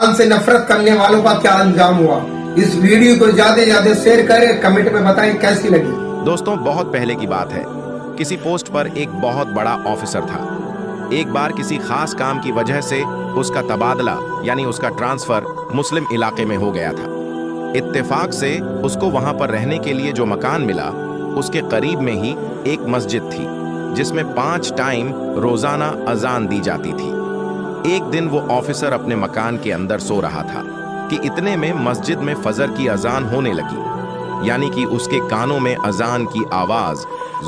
इंसान से नफरत करने वालों का क्या अंजाम हुआ। इस वीडियो को ज्यादा से ज्यादा शेयर करें, कमेंट में बताएं कैसी लगी। दोस्तों, बहुत पहले की बात है। किसी पोस्ट पर एक बहुत बड़ा ऑफिसर था। एक बार किसी खास काम की वजह से उसका तबादला यानी उसका ट्रांसफर मुस्लिम इलाके में हो गया था। इत्तेफाक से उसको वहां पर रहने के लिए जो मकान मिला, उसके करीब में ही एक मस्जिद थी जिसमें 5 टाइम रोजाना अजान दी जाती थी। एक दिन वो ऑफिसर अपने मकान के अंदर सो रहा था कि इतने में मस्जिद में फजर की अजान होने लगी, यानी कि उसके कानों में अजान की आवाज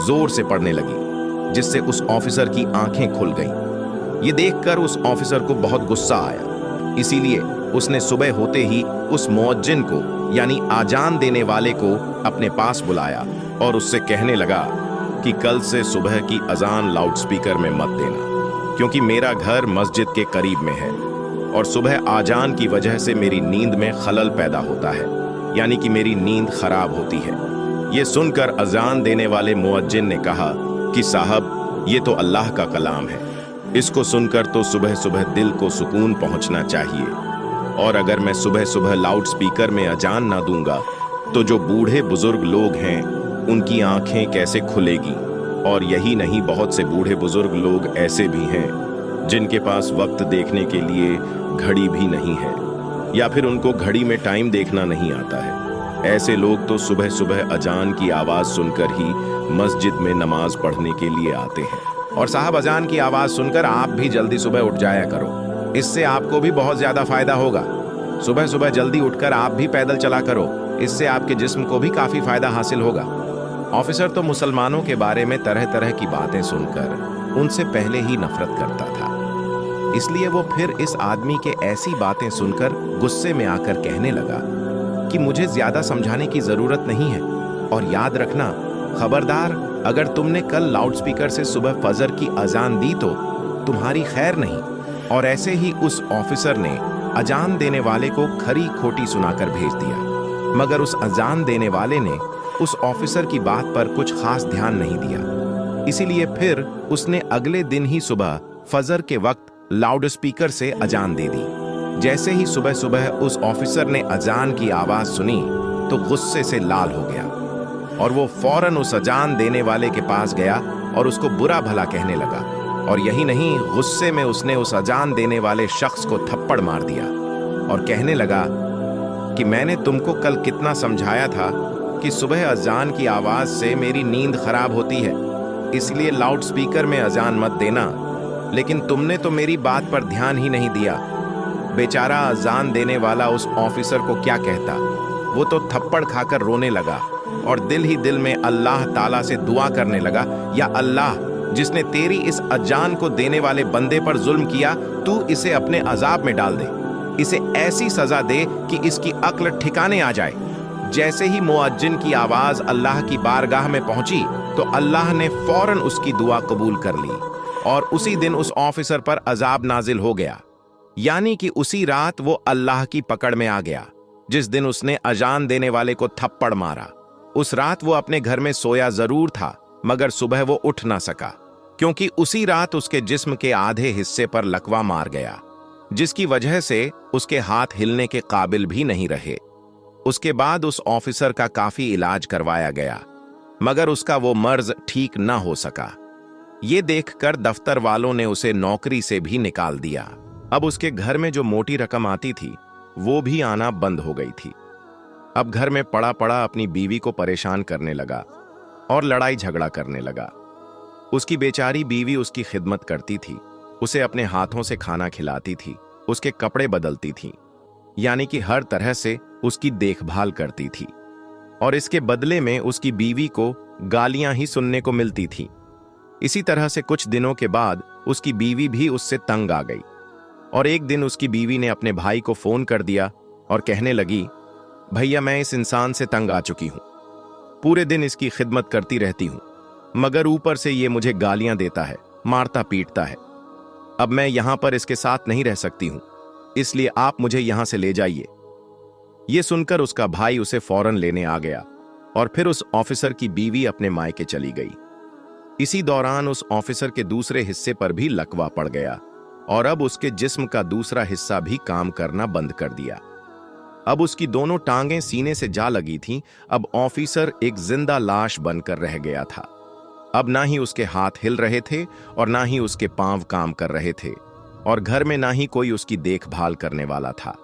जोर से पड़ने लगी, जिससे उस ऑफिसर की आंखें खुल गईं। ये देखकर उस ऑफिसर को बहुत गुस्सा आया। इसीलिए उसने सुबह होते ही उस मुअज्जिन को यानी आजान देने वाले को अपने पास बुलाया और उससे कहने लगा कि कल से सुबह की अजान लाउडस्पीकर में मत देना, क्योंकि मेरा घर मस्जिद के करीब में है और सुबह आजान की वजह से मेरी नींद में खलल पैदा होता है, यानी कि मेरी नींद खराब होती है। ये सुनकर अजान देने वाले मुअज्जिन ने कहा कि साहब, ये तो अल्लाह का कलाम है, इसको सुनकर तो सुबह सुबह दिल को सुकून पहुंचना चाहिए, और अगर मैं सुबह सुबह लाउड स्पीकर में अजान ना दूंगा तो जो बूढ़े बुजुर्ग लोग हैं उनकी आंखें कैसे खुलेगी। और यही नहीं, बहुत से बूढ़े बुजुर्ग लोग ऐसे भी हैं जिनके पास वक्त देखने के लिए घड़ी भी नहीं है, या फिर उनको घड़ी में टाइम देखना नहीं आता है। ऐसे लोग तो सुबह सुबह अजान की आवाज सुनकर ही मस्जिद में नमाज पढ़ने के लिए आते हैं। और साहब, अजान की आवाज सुनकर आप भी जल्दी सुबह उठ जाया करो, इससे आपको भी बहुत ज्यादा फायदा होगा। सुबह सुबह जल्दी उठकर आप भी पैदल चला करो, इससे आपके जिस्म को भी काफी फायदा हासिल होगा। ऑफिसर तो मुसलमानों के बारे में तरह तरह की बातें सुनकर उनसे पहले ही नफरत करता था, इसलिए वो फिर इस आदमी के ऐसी बातें सुनकर गुस्से में आकर कहने लगा कि मुझे ज्यादा समझाने की जरूरत नहीं है, और याद रखना, खबरदार, अगर तुमने कल लाउडस्पीकर से सुबह फजर की अजान दी तो तुम्हारी खैर नहीं। और ऐसे ही उस ऑफिसर ने अजान देने वाले को खरी खोटी सुनाकर भेज दिया, मगर उस अजान देने वाले ने उस ऑफिसर की बात पर कुछ खास ध्यान नहीं दिया। इसीलिए फिर उसने अगले दिन ही सुबह फजर के वक्त लाउड स्पीकर से अजान दे दी। जैसे ही सुबह सुबह उस ऑफिसर ने अजान की आवाज सुनी तो गुस्से से लाल हो गया, और वो फौरन उस अजान देने वाले के पास गया और उसको बुरा भला कहने लगा। और यही नहीं, गुस्से में उसने उस अजान देने वाले शख्स को थप्पड़ मार दिया और कहने लगा कि मैंने तुमको कल कितना समझाया था कि सुबह अजान की आवाज से मेरी नींद खराब होती है, इसलिए लाउड स्पीकर में अजान मत देना, लेकिन तुमने तो मेरी बात पर ध्यान ही नहीं दिया। बेचारा अजान देने वाला उस ऑफिसर को क्या कहता, वो तो थप्पड़ खाकर रोने लगा और दिल ही दिल में अल्लाह ताला से दुआ करने लगा, या अल्लाह, जिसने तेरी इस अजान को देने वाले बंदे पर जुल्म किया, तू इसे अपने अजाब में डाल दे, इसे ऐसी सजा दे कि इसकी अक्ल ठिकाने आ जाए। जैसे ही मुअज्जिन की आवाज अल्लाह की बारगाह में पहुंची तो अल्लाह ने फौरन उसकी दुआ कबूल कर ली, और उसी दिन उस ऑफिसर पर अजाब नाजिल हो गया, यानी कि उसी रात वो अल्लाह की पकड़ में आ गया। जिस दिन उसने अजान देने वाले को थप्पड़ मारा, उस रात वो अपने घर में सोया जरूर था, मगर सुबह वो उठ ना सका, क्योंकि उसी रात उसके जिस्म के आधे हिस्से पर लकवा मार गया, जिसकी वजह से उसके हाथ हिलने के काबिल भी नहीं रहे। उसके बाद उस ऑफिसर का काफी इलाज करवाया गया, मगर उसका वो मर्ज ठीक ना हो सका। ये देखकर दफ्तर वालों ने उसे नौकरी से भी निकाल दिया। अब उसके घर में जो मोटी रकम आती थी वो भी आना बंद हो गई थी। अब घर में पड़ा पड़ा अपनी बीवी को परेशान करने लगा और लड़ाई झगड़ा करने लगा। उसकी बेचारी बीवी उसकी खिदमत करती थी, उसे अपने हाथों से खाना खिलाती थी, उसके कपड़े बदलती थी, यानी कि हर तरह से उसकी देखभाल करती थी, और इसके बदले में उसकी बीवी को गालियां ही सुनने को मिलती थी। इसी तरह से कुछ दिनों के बाद उसकी बीवी भी उससे तंग आ गई, और एक दिन उसकी बीवी ने अपने भाई को फोन कर दिया और कहने लगी, भैया, मैं इस इंसान से तंग आ चुकी हूं, पूरे दिन इसकी खिदमत करती रहती हूं, मगर ऊपर से ये मुझे गालियां देता है, मारता पीटता है। अब मैं यहां पर इसके साथ नहीं रह सकती हूं, इसलिए आप मुझे यहां से ले जाइए। यह सुनकर उसका भाई उसे फौरन लेने आ गया, और फिर उस ऑफिसर की बीवी अपने मायके चली गई। इसी दौरान उस ऑफिसर के दूसरे हिस्से पर भी लकवा पड़ गया, और अब उसके जिस्म का दूसरा हिस्सा भी काम करना बंद कर दिया। अब उसकी दोनों टांगें सीने से जा लगी थीं। अब ऑफिसर एक जिंदा लाश बनकर रह गया था। अब ना ही उसके हाथ हिल रहे थे और ना ही उसके पांव काम कर रहे थे, और घर में ना ही कोई उसकी देखभाल करने वाला था।